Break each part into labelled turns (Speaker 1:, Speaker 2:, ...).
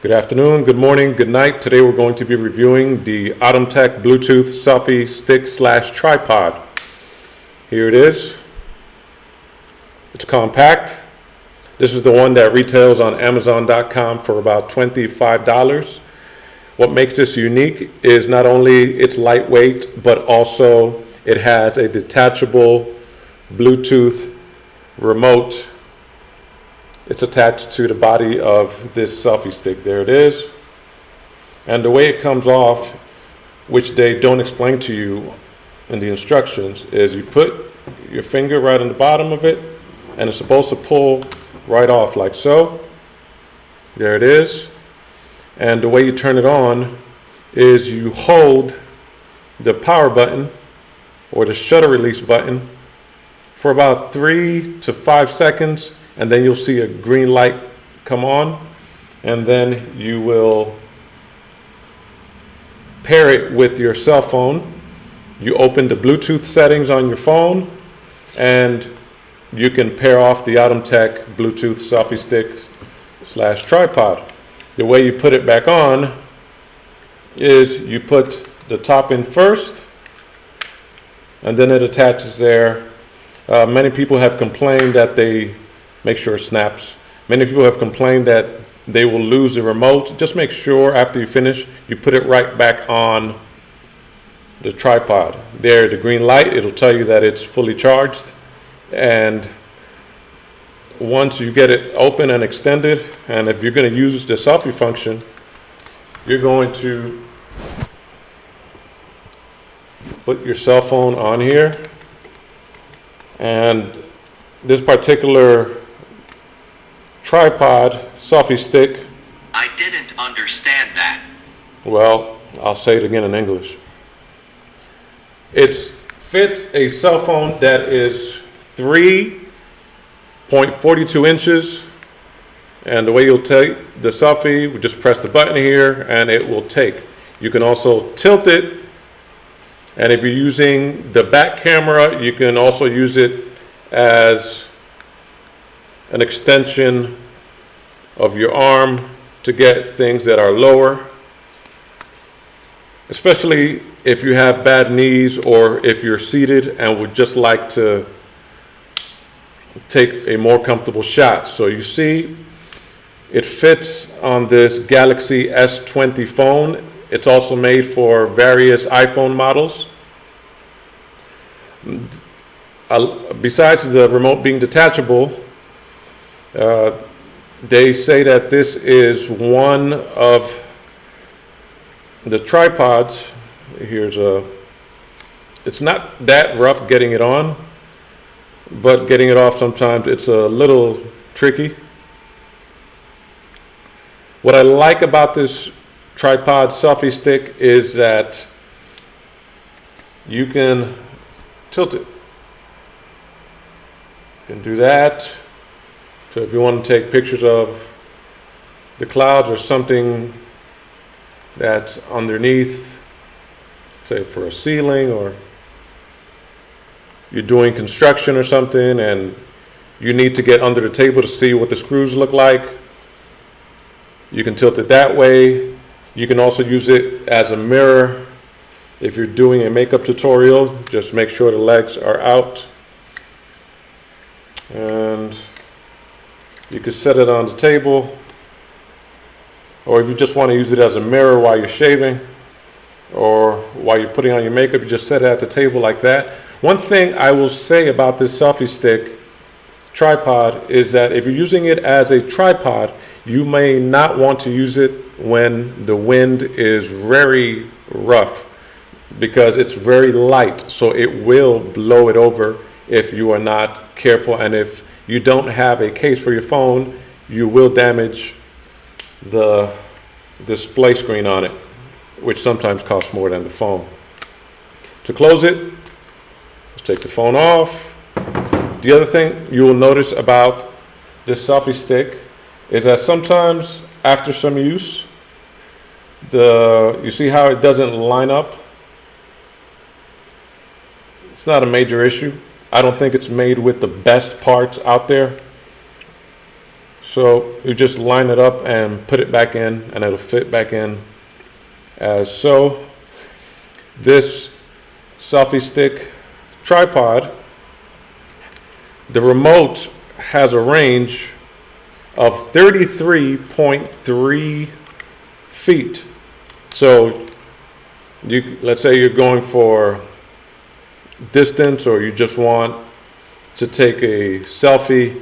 Speaker 1: Good afternoon, good morning, good night. Today we're going to be reviewing the Atumtek Bluetooth Selfie Stick / Tripod. Here it is. It's compact. This is the one that retails on Amazon.com for about $25. What makes this unique is not only it's lightweight, but also it has a detachable Bluetooth remote. It's attached to the body of this selfie stick. There it is. And the way it comes off, which they don't explain to you in the instructions, is you put your finger right on the bottom of it, and it's supposed to pull right off like so. There it is. And the way you turn it on is you hold the power button or the shutter release button for about 3 to 5 seconds, and then you'll see a green light come on, and then you will pair it with your cell phone. You open the Bluetooth settings on your phone, and you can pair off the Atumtek Bluetooth selfie stick / tripod. The way you put it back on is you put the top in first, and then it attaches there. Many people have complained that they make sure it snaps. Many people have complained that they will lose the remote. Just make sure after you finish, you put it right back on the tripod. There, the green light, it'll tell you that it's fully charged. And once you get it open and extended, and if you're going to use the selfie function, you're going to put your cell phone on here. And this particular tripod selfie stick.
Speaker 2: I didn't understand that.
Speaker 1: Well, I'll say it again in English. It fits a cell phone that is 3.42 inches. And the way you'll take the selfie, we just press the button here and it will take. You can also tilt it. And if you're using the back camera, you can also use it as an extension of your arm to get things that are lower, especially if you have bad knees or if you're seated and would just like to take a more comfortable shot. So you see, it fits on this Galaxy S20 phone. It's also made for various iPhone models. Besides the remote being detachable, they say that this is one of the tripods. It's not that rough getting it on, but getting it off sometimes it's a little tricky. What I like about this tripod selfie stick is that you can tilt it. You can do that. So if you want to take pictures of the clouds or something that's underneath, say for a ceiling, or you're doing construction or something and you need to get under the table to see what the screws look like, you can tilt it that way. You can also use it as a mirror. If you're doing a makeup tutorial, just make sure the legs are out. And you can set it on the table, or if you just want to use it as a mirror while you're shaving or while you're putting on your makeup, you just set it at the table like that. One thing I will say about this selfie stick tripod is that if you're using it as a tripod, you may not want to use it when the wind is very rough, because it's very light, so it will blow it over if you are not careful. And if you don't have a case for your phone, you will damage the display screen on it, which sometimes costs more than the phone. To close it, let's take the phone off. The other thing you will notice about this selfie stick is that sometimes after some use, you see how it doesn't line up? It's not a major issue. I don't think it's made with the best parts out there. So you just line it up and put it back in, and it'll fit back in as so. This selfie stick tripod, the remote has a range of 33.3 feet. So let's say you're going for distance, or you just want to take a selfie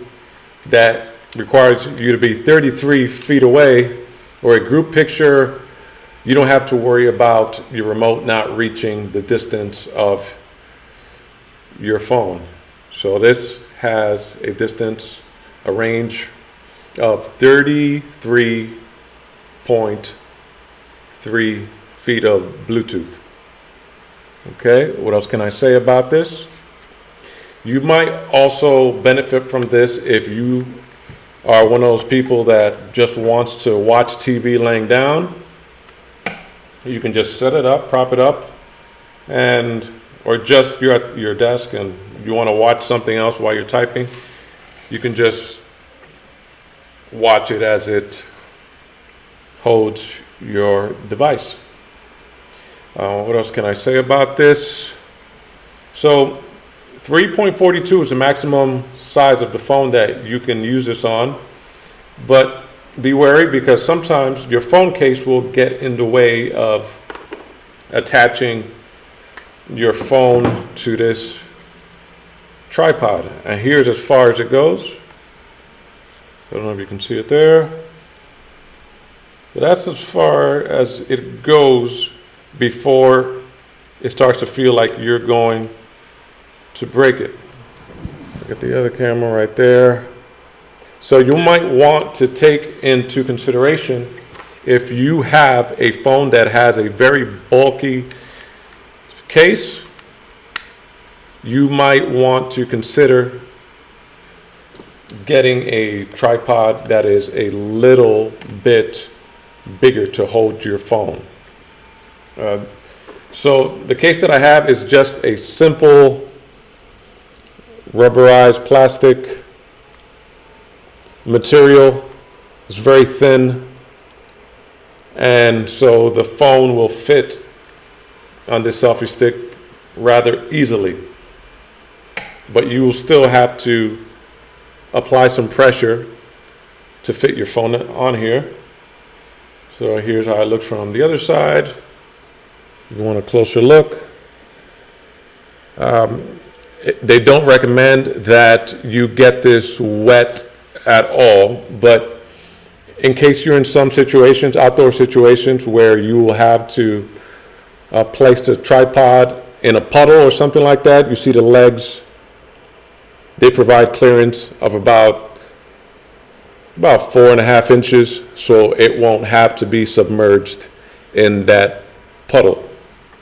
Speaker 1: that requires you to be 33 feet away, or a group picture. You don't have to worry about your remote not reaching the distance of your phone. So this has a distance, a range of 33.3 feet of Bluetooth. Okay, what else can I say about this? You might also benefit from this if you are one of those people that just wants to watch TV laying down. You can just set it up, prop it up, or just you're at your desk and you want to watch something else while you're typing. You can just watch it as it holds your device. What else can I say about this? So 3.42 is the maximum size of the phone that you can use this on, but be wary, because sometimes your phone case will get in the way of attaching your phone to this tripod. And here's as far as it goes. I don't know if you can see it there, but that's as far as it goes before it starts to feel like you're going to break it. Look at the other camera right there. So you might want to take into consideration, if you have a phone that has a very bulky case, you might want to consider getting a tripod that is a little bit bigger to hold your phone. So the case that I have is just a simple rubberized plastic material. It's very thin, and so the phone will fit on this selfie stick rather easily, but you will still have to apply some pressure to fit your phone on here. So here's how it looks from the other side. If you want a closer look, they don't recommend that you get this wet at all, but in case you're in some situations, outdoor situations, where you will have to place the tripod in a puddle or something like that, you see the legs, they provide clearance of about 4.5 inches, so it won't have to be submerged in that puddle,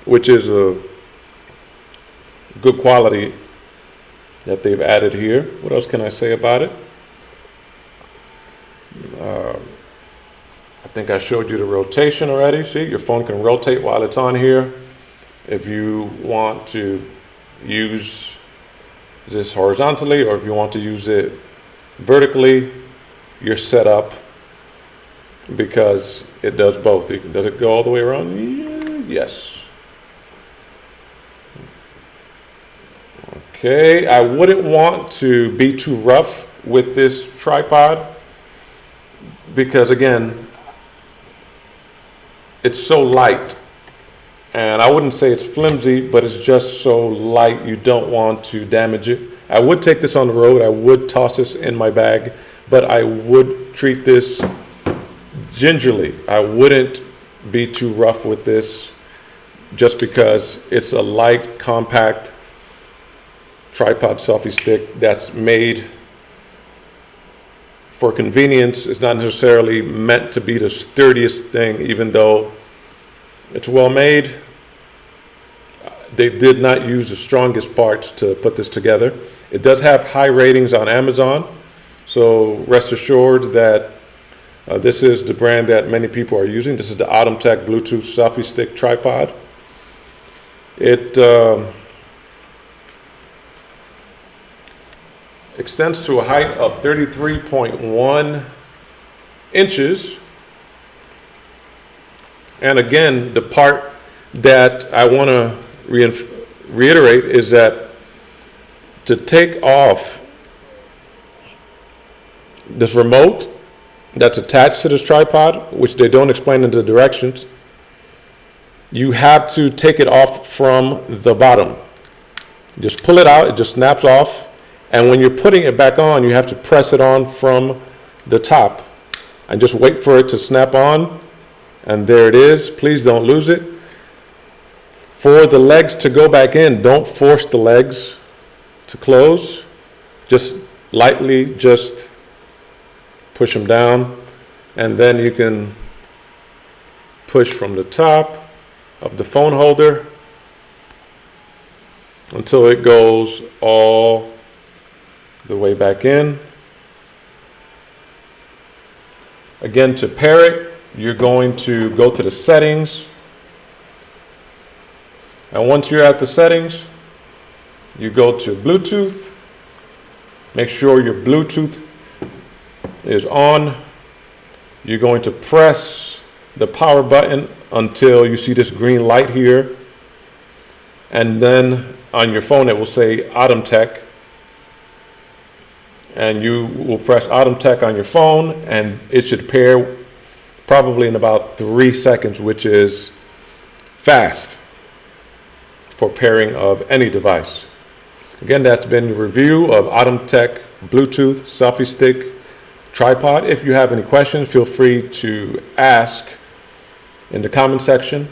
Speaker 1: which is a good quality that they've added here. What else can I say about it? I think I showed you the rotation already. See, your phone can rotate while it's on here. If you want to use this horizontally, or if you want to use it vertically, you're set up, because it does both. Does it go all the way around? Yes. Okay, I wouldn't want to be too rough with this tripod, because again, it's so light, and I wouldn't say it's flimsy, but it's just so light you don't want to damage it. I would take this on the road, I would toss this in my bag, but I would treat this gingerly. I wouldn't be too rough with this, just because it's a light, compact tripod selfie stick that's made for convenience. It's not necessarily meant to be the sturdiest thing, even though it's well made. They did not use the strongest parts to put this together. It does have high ratings on Amazon, so rest assured that this is the brand that many people are using. This is the Atumtek Bluetooth selfie stick tripod. extends to a height of 33.1 inches. And again, the part that I want to reiterate is that to take off this remote that's attached to this tripod, which they don't explain in the directions, you have to take it off from the bottom. Just pull it out, it just snaps off. And when you're putting it back on, you have to press it on from the top and just wait for it to snap on. And there it is. Please don't lose it. For the legs to go back in, don't force the legs to close. Just lightly just push them down. And then you can push from the top of the phone holder until it goes all the way back in. Again, to pair it, you're going to go to the settings. And once you're at the settings, you go to Bluetooth. Make sure your Bluetooth is on. You're going to press the power button until you see this green light here. And then on your phone, it will say Atumtek. And you will press Atumtek on your phone, and it should pair probably in about 3 seconds, which is fast for pairing of any device. Again, that's been a review of Atumtek Bluetooth Selfie Stick Tripod. If you have any questions, feel free to ask in the comment section.